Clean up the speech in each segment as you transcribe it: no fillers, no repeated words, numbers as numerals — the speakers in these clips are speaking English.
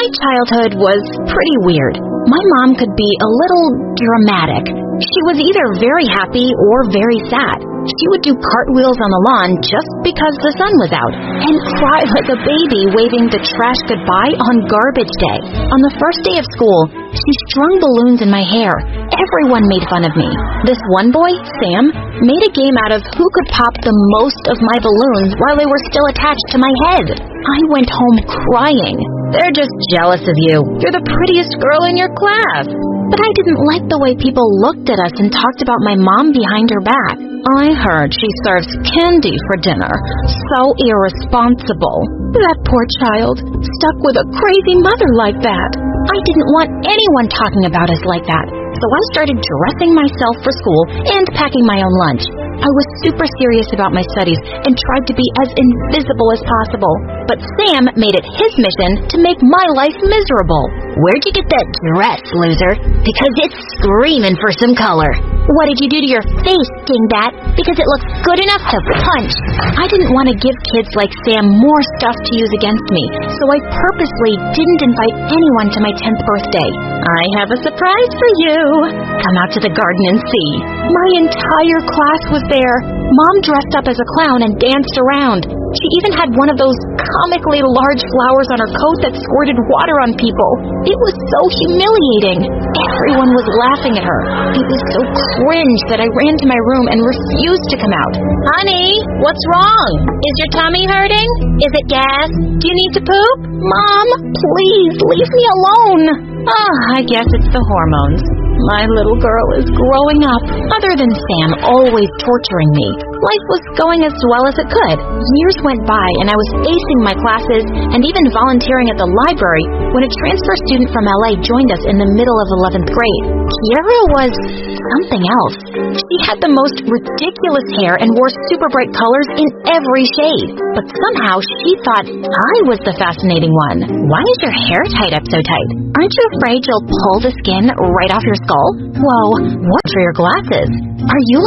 My childhood was pretty weird. My mom could be a little dramatic. She was either very happy or very sad. She would do cartwheels on the lawn just because the sun was out, and cry like a baby waving the trash goodbye on garbage day. On the first day of school, she strung balloons in my hair. Everyone made fun of me. This one boy, Sam, made a game out of who could pop the most of my balloons while they were still attached to my head. I went home crying. They're just jealous of you. You're the prettiest girl in your class. But I didn't like the way people looked at us and talked about my mom behind her back. I heard she serves candy for dinner. So irresponsible. That poor child, stuck with a crazy mother like that. I didn't want anyone talking about us like that. So I started dressing myself for school and packing my own lunch. I was super serious about my studies and tried to be as invisible as possible. But Sam made it his mission to make my life miserable. Where'd you get that dress, loser? Because it's screaming for some color. What did you do to your face, dingbat? Because it looks good enough to punch. I didn't want to give kids like Sam more stuff to use against me, so I purposely didn't invite anyone to my 10th birthday. I have a surprise for you. Come out to the garden and see. My entire class was there. Mom dressed up as a clown and danced around. She even had one of those comically large flowers on her coat that squirted water on people. It was so humiliating. Everyone was laughing at her. It was so cringe that I ran to my room and refused to come out. Honey, what's wrong? Is your tummy hurting? Is it gas? Do you need to poop? Mom, please leave me alone. I guess it's the hormones. My little girl is growing up. Other than Sam always torturing me, life was going as well as it could. Years went by and I was acing my classes and even volunteering at the library when a transfer student from LA joined us in the middle of 11th grade. Kiara was something else. She had the most ridiculous hair and wore super bright colors in every shade. But somehow she thought I was the fascinating one. Why is your hair tied up so tight? Aren't you afraid you'll pull the skin right off your skull? Whoa, what's for your glasses? Are you,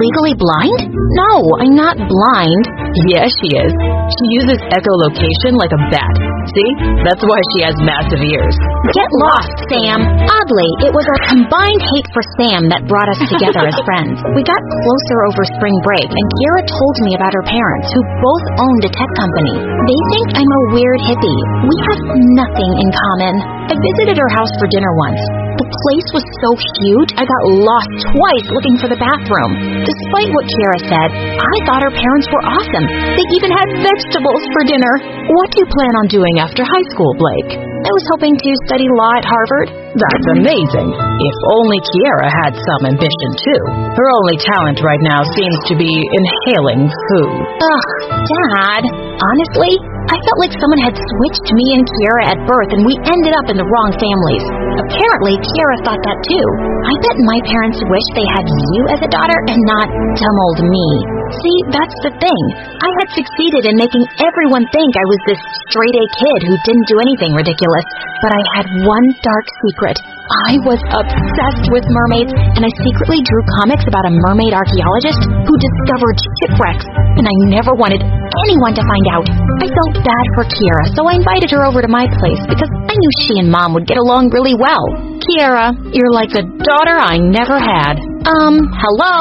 legally blind? No, I'm not blind. Yeah, she is. She uses echolocation like a bat. See? That's why she has massive ears. Get lost, Sam. Oddly, it was our combined hate for Sam that brought us together as friends. We got closer over spring break, and Kiara told me about her parents, who both owned a tech company. They think I'm a weird hippie. We have nothing in common. I visited her house for dinner once. The place was so huge, I got lost twice looking for the bathroom. Despite what Kiara said, I thought her parents were awesome. They even had vegetables for dinner. What do you plan on doing after high school, Blake? I was hoping to study law at Harvard. That's amazing. If only Kiara had some ambition, too. Her only talent right now seems to be inhaling food. Ugh, Dad. Honestly, I felt like someone had switched me and Kiara at birth and we ended up in the wrong families. Apparently, Kiara thought that too. I bet my parents wished they had you as a daughter and not dumb old me. See, that's the thing. I had succeeded in making everyone think I was this straight-A kid who didn't do anything ridiculous. But I had one dark secret. I was obsessed with mermaids, and I secretly drew comics about a mermaid archaeologist who discovered shipwrecks, and I never wanted anyone to find out. I felt bad for Kiara, so I invited her over to my place because I knew she and Mom would get along really well. Kiara, you're like the daughter I never had. Hello?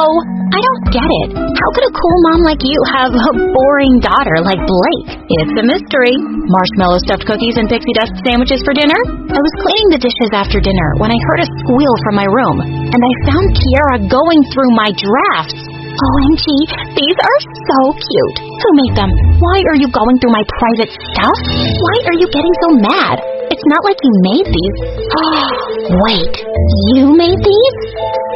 I don't get it. How could a cool mom like you have a boring daughter like Blake? It's a mystery. Marshmallow stuffed cookies and pixie dust sandwiches for dinner? I was cleaning the dishes after dinner when I heard a squeal from my room, and I found Kiara going through my drafts. OMG, these are so cute. Who made them? Why are you going through my private stuff? Why are you getting so mad? It's not like you made these. Wait, you made these?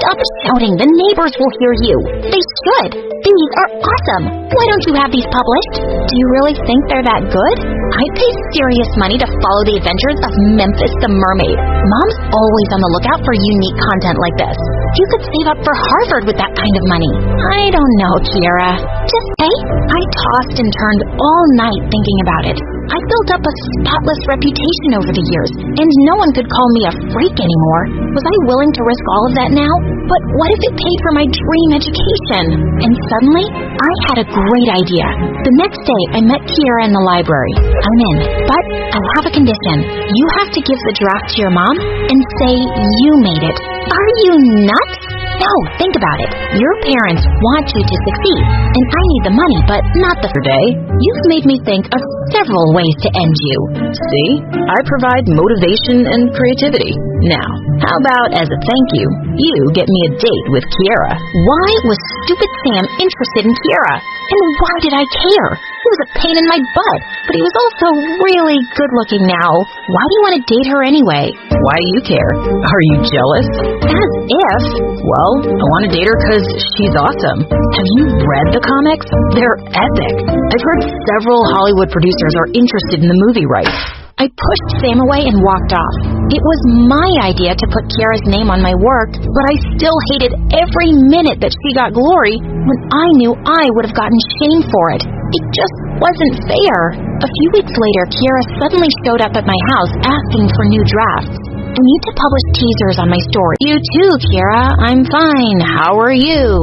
Stop shouting. The neighbors will hear you. They should. These are awesome. Why don't you have these published? Do you really think they're that good? I'd pay serious money to follow the adventures of Memphis the Mermaid. Mom's always on the lookout for unique content like this. You could save up for Harvard with that kind of money. I don't know, Kiara. Just say, I tossed and turned all night thinking about it. I built up a spotless reputation over the years, and no one could call me a freak anymore. Was I willing to risk all of that now? But what if it paid for my dream education? And suddenly, I had a great idea. The next day, I met Kiera in the library. I'm in, but I have a condition. You have to give the draft to your mom and say you made it. Are you nuts? No, think about it. Your parents want you to succeed, and I need the money, but not the Day. You've made me think of several ways to end you. See? I provide motivation and creativity. Now, how about as a thank you, you get me a date with Kiera? Why was stupid Sam interested in Kiera? And why did I care? He was a pain in my butt, but he was also really good-looking now. Why do you want to date her anyway? Why do you care? Are you jealous? As if. Well, I want to date her because she's awesome. Have you read the comics? They're epic. I've heard several Hollywood producers are interested in the movie rights. I pushed Sam away and walked off. It was my idea to put Kiera's name on my work, but I still hated every minute that she got glory when I knew I would have gotten shame for it. It just wasn't fair. A few weeks later, Kiera suddenly showed up at my house asking for new drafts. I need to publish teasers on my story. You too, Kiera. I'm fine. How are you?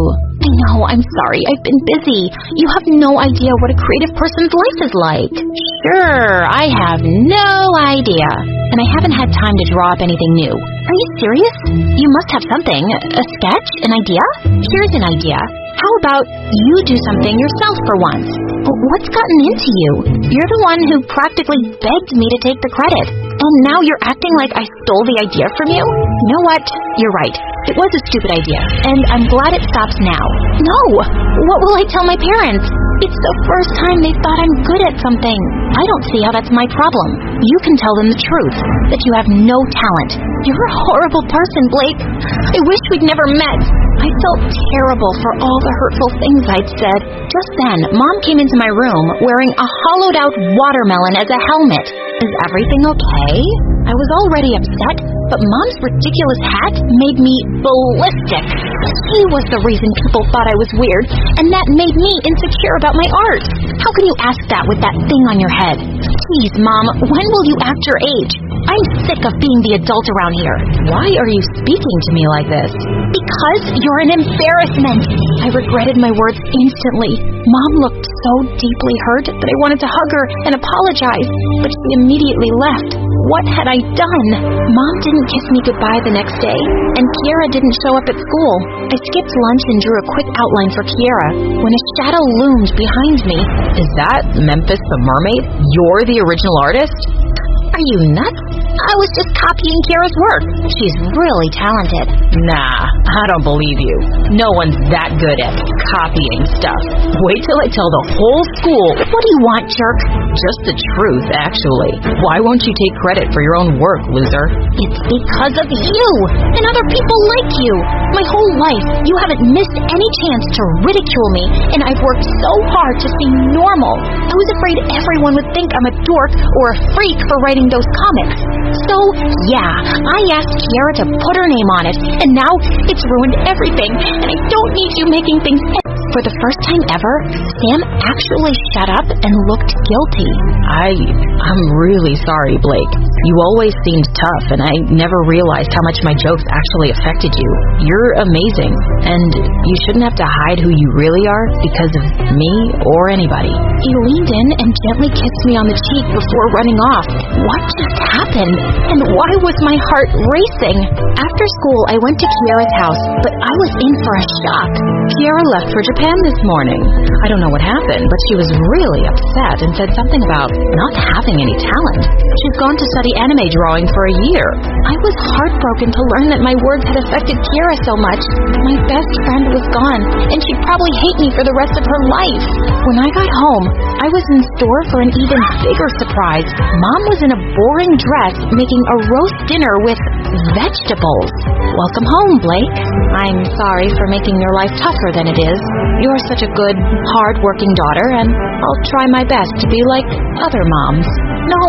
I know, I'm sorry. I've been busy. You have no idea what a creative person's life is like. Sure, I have no idea. And I haven't had time to draw up anything new. Are you serious? You must have something. A sketch? An idea? Here's an idea. How about you do something yourself for once? What's gotten into you? You're the one who practically begged me to take the credit. And now you're acting like I stole the idea from you? You know what? You're right. It was a stupid idea, and I'm glad it stops now. No! What will I tell my parents? It's the first time they thought I'm good at something. I don't see how that's my problem. You can tell them the truth, that you have no talent. You're a horrible person, Blake. I wish we'd never met. I felt terrible for all the hurtful things I'd said. Just then, Mom came into my room wearing a hollowed-out watermelon as a helmet. Is everything okay? I was already upset, but Mom's ridiculous hat made me ballistic. She was the reason people thought I was weird, and that made me insecure about my art. How can you ask that with that thing on your head? Please, Mom, when will you act your age? I'm sick of being the adult around here. Why are you speaking to me like this? Because you're an embarrassment. I regretted my words instantly. Mom looked so deeply hurt that I wanted to hug her and apologize, but she immediately left. What had I done? Mom didn't kiss me goodbye the next day, and Kiera didn't show up at school. I skipped lunch and drew a quick outline for Kiera when a shadow loomed behind me. Is that Memphis the Mermaid? You're the original artist? Are you nuts? I was just copying Kiera's work. She's really talented. Nah, I don't believe you. No one's that good at copying stuff. Wait till I tell the whole school. What do you want, jerk? Just the truth, actually. Why won't you take credit for your own work, loser? It's because of you and other people like you. My whole life, you haven't missed any chance to ridicule me, and I've worked so hard to seem normal. I was afraid everyone would think I'm a dork or a freak for writing those comics. So, yeah, I asked Kiera to put her name on it, and now it's ruined everything, and I don't need you making things. For the first time ever, Sam actually shut up and looked guilty. I'm really sorry, Blake. You always seemed tough, and I never realized how much my jokes actually affected you. You're amazing, and you shouldn't have to hide who you really are because of me or anybody. He leaned in and gently kissed me on the cheek before running off. What just happened? And why was my heart racing? After school, I went to Kiera's house, but I was in for a shock. Kiera left for Japan this morning. I don't know what happened, but she was really upset and said something about not having any talent. She's gone to study anime drawing for a year. I was heartbroken to learn that my words had affected Kiera so much. My best friend was gone, and she'd probably hate me for the rest of her life. When I got home, I was in store for an even bigger surprise. Mom was in a boring dress making a roast dinner with vegetables. Welcome home, Blake. I'm sorry for making your life tougher than it is. You're such a good, hard-working daughter, and I'll try my best to be like other moms. No,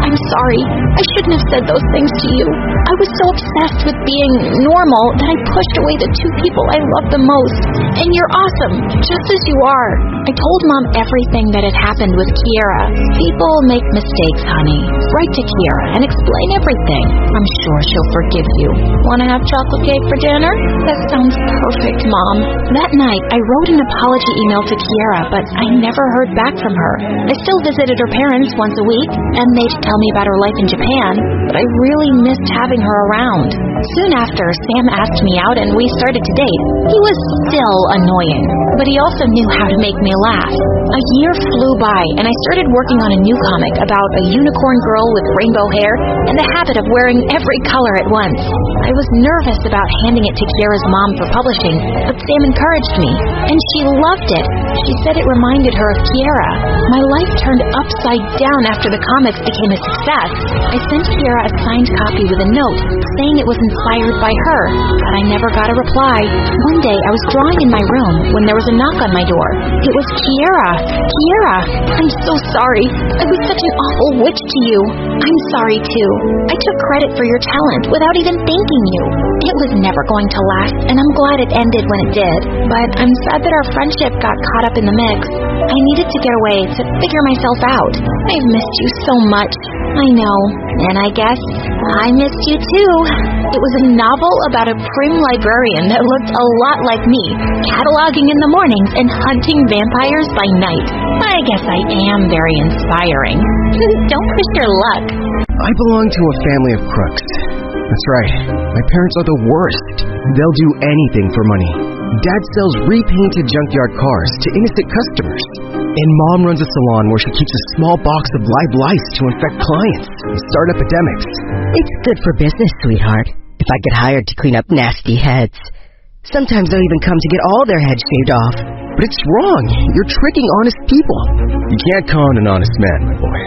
I'm sorry. I shouldn't have said those things to you. I was so obsessed with being normal that I pushed away the two people I love the most. And you're awesome, just as you are. I told Mom everything that had happened with Kiera. People make mistakes, honey. Write to Kiera and explain everything. I'm sure she'll forgive you. Want to have chocolate cake for dinner? That sounds perfect, Mom. That night, I wrote an apology email to Kiera, but I never heard back from her. I still visited her parents once a week, and they'd tell me about her life in Japan, but I really missed having her around. Soon after, Sam asked me out and we started to date. He was still annoying, but he also knew how to make me laugh. A year flew by, and I started working on a new comic about a unicorn girl with rainbow hair and the habit of wearing every color at once. I was nervous about handing it to Kiera's mom for publishing, but Sam encouraged me, and she loved it. She said it reminded her of Kiera. My life turned upside down after the comics became a success. I sent Kiera a signed copy with a note saying it was inspired by her, but I never got a reply. One day, I was drawing in my room when there was a knock on my door. It was Kiera. Kiera, I'm so sorry. I was such an awful witch to you. I'm sorry, too. I took credit for your talent without even thanking you. It was never going to last, and I'm glad it ended when it did. But I'm sad that our friendship got caught up in the mix. I needed to get away to figure myself out. I've missed you so much. I know, and I guess I missed you too. It was a novel about a prim librarian that looked a lot like me, cataloging in the mornings and hunting vampires by night. I guess I am very inspiring. Don't push your luck. I belong to a family of crooks. That's right. My parents are the worst. They'll do anything for money. Dad sells repainted junkyard cars to innocent customers. And Mom runs a salon where she keeps a small box of live lice to infect clients and start epidemics. It's good for business, sweetheart. If I get hired to clean up nasty heads. Sometimes they'll even come to get all their heads shaved off. But it's wrong. You're tricking honest people. You can't con an honest man, my boy.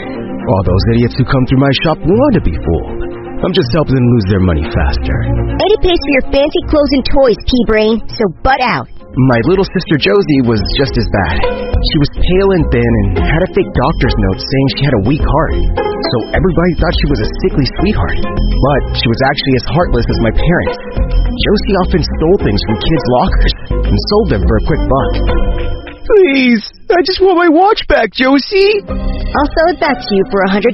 All those idiots who come through my shop want to be fooled. I'm just helping them lose their money faster. Eddie pays for your fancy clothes and toys, P-Brain, so butt out. My little sister Josie was just as bad. She was pale and thin and had a fake doctor's note saying she had a weak heart. So everybody thought she was a sickly sweetheart. But she was actually as heartless as my parents. Josie often stole things from kids' lockers and sold them for a quick buck. Please, I just want my watch back, Josie. I'll sell it back to you for $100.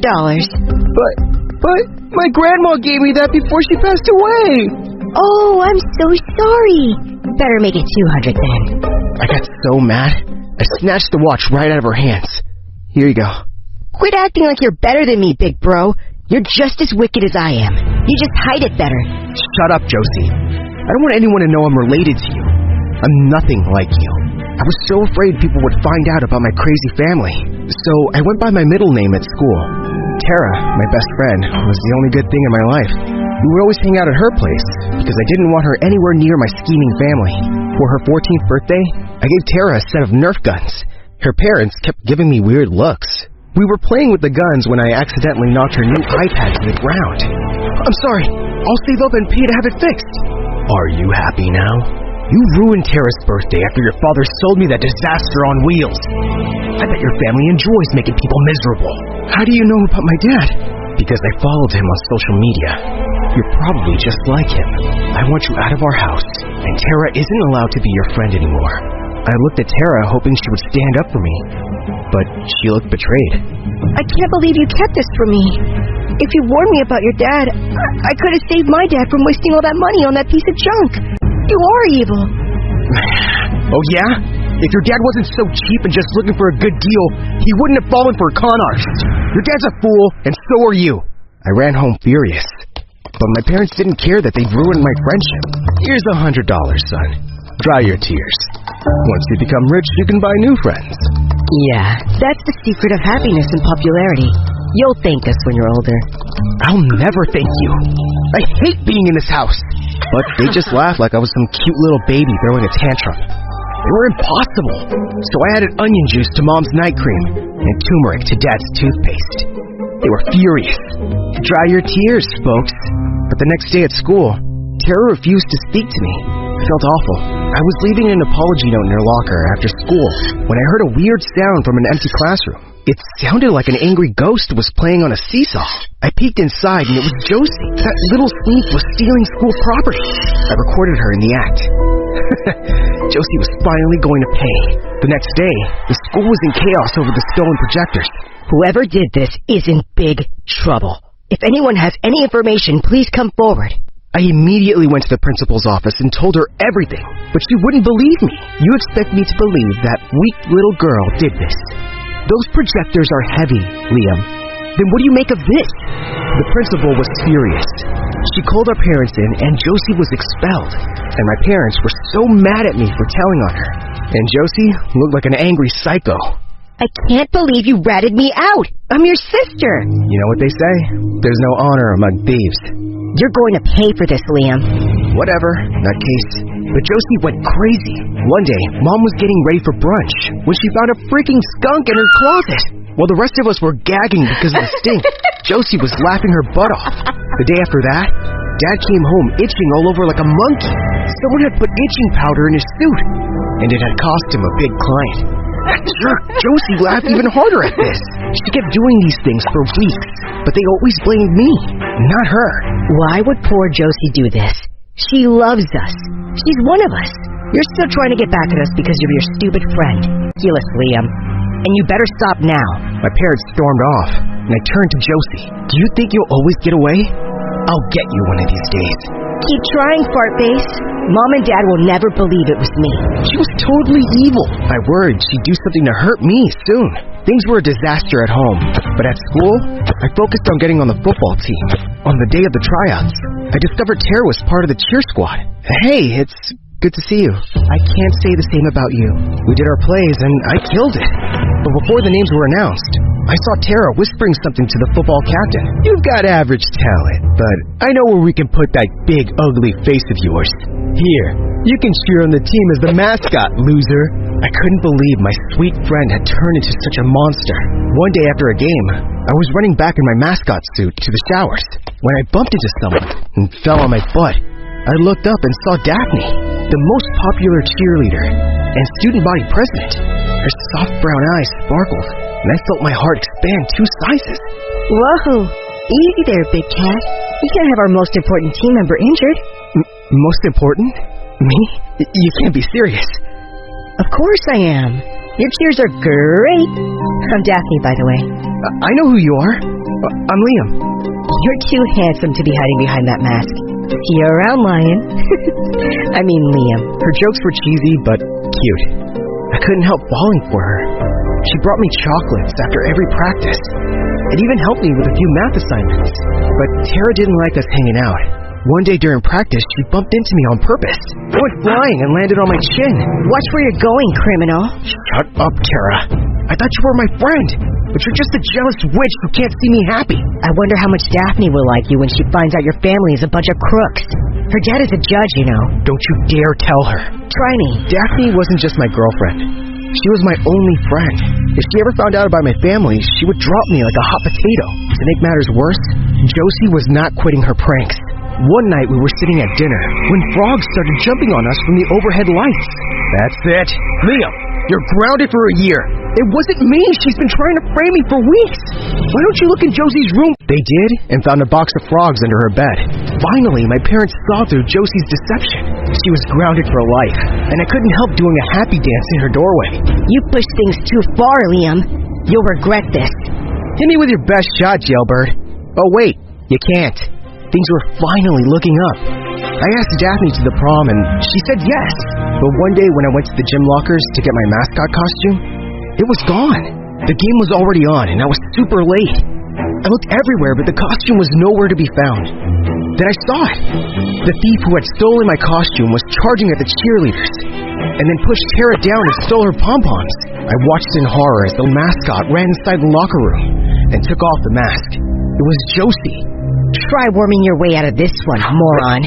But my grandma gave me that before she passed away. Oh, I'm so sorry. Better make it 200 then. I got so mad, I snatched the watch right out of her hands. Here you go. Quit acting like you're better than me, big bro. You're just as wicked as I am. You just hide it better. Shut up, Josie. I don't want anyone to know I'm related to you. I'm nothing like you. I was so afraid people would find out about my crazy family. So I went by my middle name at school. Tara, my best friend, was the only good thing in my life. We would always hang out at her place because I didn't want her anywhere near my scheming family. For her 14th birthday, I gave Tara a set of Nerf guns. Her parents kept giving me weird looks. We were playing with the guns when I accidentally knocked her new iPad to the ground. I'm sorry. I'll save up and pay to have it fixed. Are you happy now? You ruined Tara's birthday after your father sold me that disaster on wheels. I bet your family enjoys making people miserable. How do you know about my dad? Because I followed him on social media. You're probably just like him. I want you out of our house, and Tara isn't allowed to be your friend anymore. I looked at Tara hoping she would stand up for me, but she looked betrayed. I can't believe you kept this from me. If you warned me about your dad, I could have saved my dad from wasting all that money on that piece of junk. You are evil. Oh yeah? If your dad wasn't so cheap and just looking for a good deal, he wouldn't have fallen for a con artist. Your dad's a fool, and so are you. I ran home furious. But my parents didn't care that they'd ruined my friendship. Here's $100, son. Dry your tears. Once you become rich, you can buy new friends. Yeah, that's the secret of happiness and popularity. You'll thank us when you're older. I'll never thank you. I hate being in this house. But they just laughed like I was some cute little baby throwing a tantrum. They were impossible. So I added onion juice to Mom's night cream and turmeric to Dad's toothpaste. They were furious. Dry your tears, folks. But the next day at school, Tara refused to speak to me. I felt awful. I was leaving an apology note in her locker after school when I heard a weird sound from an empty classroom. It sounded like an angry ghost was playing on a seesaw. I peeked inside and it was Josie. That little sneak was stealing school property. I recorded her in the act. Josie was finally going to pay. The next day, the school was in chaos over the stolen projectors. Whoever did this is in big trouble. If anyone has any information, please come forward. I immediately went to the principal's office and told her everything, but she wouldn't believe me. You expect me to believe that weak little girl did this? Those projectors are heavy, Liam. Then what do you make of this? The principal was furious. She called our parents in and Josie was expelled. And my parents were so mad at me for telling on her. And Josie looked like an angry psycho. I can't believe you ratted me out. I'm your sister. You know what they say? There's no honor among thieves. You're going to pay for this, Liam. Whatever, in that case. But Josie went crazy. One day, Mom was getting ready for brunch when she found a freaking skunk in her closet. While the rest of us were gagging because of the stink, Josie was laughing her butt off. The day after that, Dad came home itching all over like a monkey. Someone had put itching powder in his suit, and it had cost him a big client. That jerk, Josie laughed even harder at this. She kept doing these things for weeks, but they always blamed me, not her. Why would poor Josie do this? She loves us. She's one of us. You're still trying to get back at us because of your stupid friend. Ridiculous, Liam. And you better stop now. My parents stormed off, and I turned to Josie. Do you think you'll always get away? I'll get you one of these days. Keep trying, Fartface. Mom and Dad will never believe it was me. She was totally evil. I worried she'd do something to hurt me soon. Things were a disaster at home, but at school, I focused on getting on the football team. On the day of the tryouts, I discovered Tara was part of the cheer squad. Hey, it's good to see you. I can't say the same about you. We did our plays and I killed it. But before the names were announced, I saw Tara whispering something to the football captain. You've got average talent, but I know where we can put that big, ugly face of yours. Here, you can cheer on the team as the mascot, loser. I couldn't believe my sweet friend had turned into such a monster. One day after a game, I was running back in my mascot suit to the showers when I bumped into someone and fell on my butt. I looked up and saw Daphne, the most popular cheerleader and student body president. Her soft brown eyes sparkled, and I felt my heart expand 2 sizes. Whoa, easy there, big cat. We can't have our most important team member injured. Most important? Me? You can't be serious. Of course I am. Your cheers are great. I'm Daphne, by the way. I know who you are. I'm Liam. You're too handsome to be hiding behind that mask. See you around, Lion. I mean Liam. Her jokes were cheesy, but cute. I couldn't help falling for her. She brought me chocolates after every practice. It even helped me with a few math assignments. But Tara didn't like us hanging out. One day during practice, she bumped into me on purpose. I went flying and landed on my chin. Watch where you're going, criminal. Shut up, Tara. I thought you were my friend, but you're just a jealous witch who can't see me happy. I wonder how much Daphne will like you when she finds out your family is a bunch of crooks. Her dad is a judge, you know. Don't you dare tell her. Try me. Daphne wasn't just my girlfriend. She was my only friend. If she ever found out about my family, she would drop me like a hot potato. To make matters worse, Josie was not quitting her pranks. One night we were sitting at dinner when frogs started jumping on us from the overhead lights. That's it. Liam, you're grounded for a year. It wasn't me. She's been trying to frame me for weeks. Why don't you look in Josie's room? They did, and found a box of frogs under her bed. Finally, my parents saw through Josie's deception. She was grounded for life, and I couldn't help doing a happy dance in her doorway. You pushed things too far, Liam. You'll regret this. Hit me with your best shot, Jailbird. Oh, wait. You can't. Things were finally looking up. I asked Daphne to the prom, and she said yes. But one day when I went to the gym lockers to get my mascot costume, it was gone. The game was already on, and I was super late. I looked everywhere, but the costume was nowhere to be found. Then I saw it. The thief who had stolen my costume was charging at the cheerleaders, and then pushed Tara down and stole her pom-poms. I watched in horror as the mascot ran inside the locker room and took off the mask. It was Josie. Try worming your way out of this one, moron.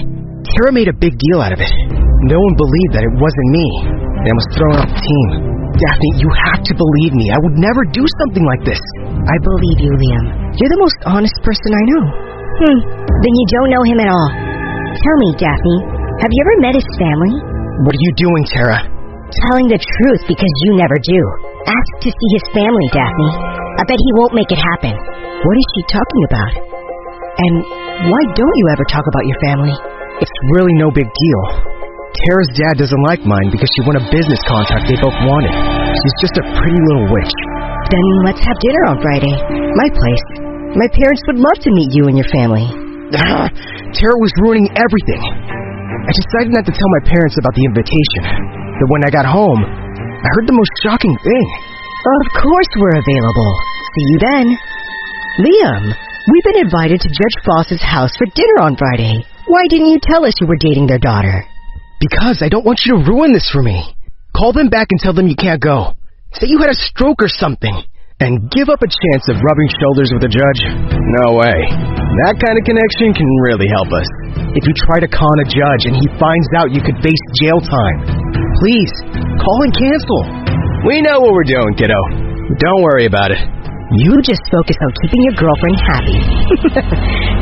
Tara made a big deal out of it. No one believed that it wasn't me, and I was thrown off the team. Daphne, you have to believe me. I would never do something like this. I believe you, Liam. You're the most honest person I know. Then you don't know him at all. Tell me, Daphne, have you ever met his family? What are you doing, Tara? Telling the truth because you never do. Ask to see his family, Daphne. I bet he won't make it happen. What is she talking about? And why don't you ever talk about your family? It's really no big deal. Tara's dad doesn't like mine because she won a business contract they both wanted. She's just a pretty little witch. Then let's have dinner on Friday. My place. My parents would love to meet you and your family. Tara was ruining everything. I decided not to tell my parents about the invitation. But when I got home, I heard the most shocking thing. Of course we're available. See you then. Liam, we've been invited to Judge Foss's house for dinner on Friday. Why didn't you tell us you were dating their daughter? Because I don't want you to ruin this for me. Call them back and tell them you can't go. Say you had a stroke or something. And give up a chance of rubbing shoulders with a judge? No way. That kind of connection can really help us. If you try to con a judge and he finds out you could face jail time, please, call and cancel. We know what we're doing, kiddo. Don't worry about it. You just focus on keeping your girlfriend happy.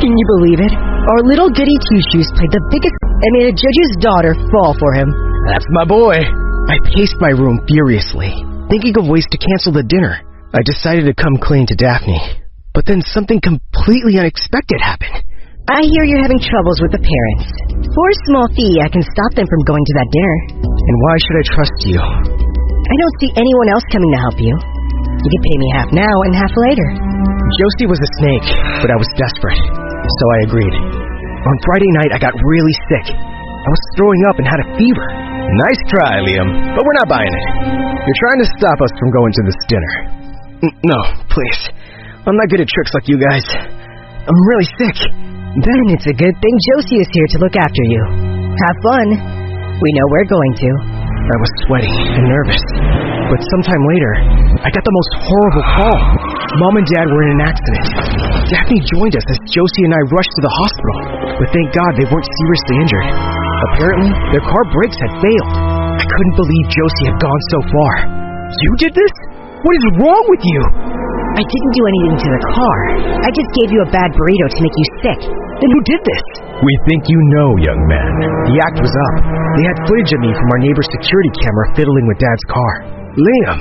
Can you believe it? Our little goody two-shoes played the biggest and made a judge's daughter fall for him. That's my boy. I paced my room furiously, thinking of ways to cancel the dinner. I decided to come clean to Daphne, but then something completely unexpected happened. I hear you're having troubles with the parents. For a small fee, I can stop them from going to that dinner. And why should I trust you? I don't see anyone else coming to help you. You can pay me half now and half later. Josie was a snake, but I was desperate, so I agreed. On Friday night, I got really sick. I was throwing up and had a fever. Nice try, Liam, but we're not buying it. You're trying to stop us from going to this dinner. No, please. I'm not good at tricks like you guys. I'm really sick. Then it's a good thing Josie is here to look after you. Have fun. We know we're going to. I was sweating and nervous. But sometime later, I got the most horrible call. Mom and Dad were in an accident. Daphne joined us as Josie and I rushed to the hospital. But thank God they weren't seriously injured. Apparently, their car brakes had failed. I couldn't believe Josie had gone so far. You did this? What is wrong with you? I didn't do anything to the car. I just gave you a bad burrito to make you sick. Then who did this? We think you know, young man. The act was up. They had footage of me from our neighbor's security camera fiddling with Dad's car. Liam,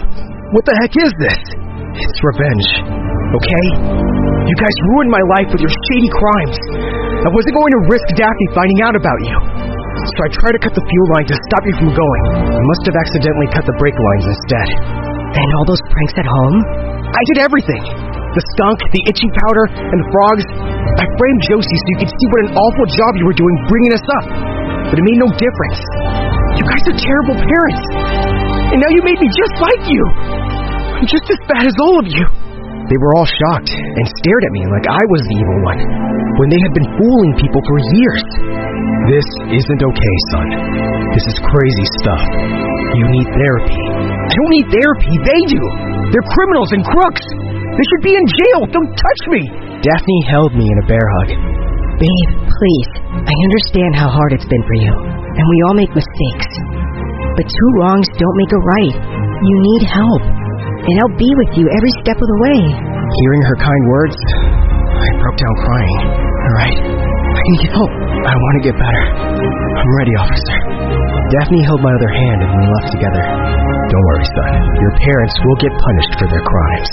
what the heck is this? It's revenge, okay? You guys ruined my life with your shady crimes. I wasn't going to risk Daphne finding out about you. So I tried to cut the fuel line to stop you from going. I must have accidentally cut the brake lines instead. And all those pranks at home? I did everything. The skunk, the itching powder, and the frogs. I framed Josie so you could see what an awful job you were doing bringing us up. But it made no difference. You guys are terrible parents. And now you made me just like you. I'm just as bad as all of you. They were all shocked and stared at me like I was the evil one, when they had been fooling people for years. This isn't okay, son. This is crazy stuff. You need therapy. I don't need therapy, they do. They're criminals and crooks. They should be in jail. Don't touch me. Daphne held me in a bear hug. Babe, please. I understand how hard it's been for you, and we all make mistakes. But two wrongs don't make a right. You need help, and I'll be with you every step of the way. Hearing her kind words, I broke down crying. All right, I need help. I want to get better. I'm ready, officer. Daphne held my other hand and we left together. Don't worry, son. Your parents will get punished for their crimes.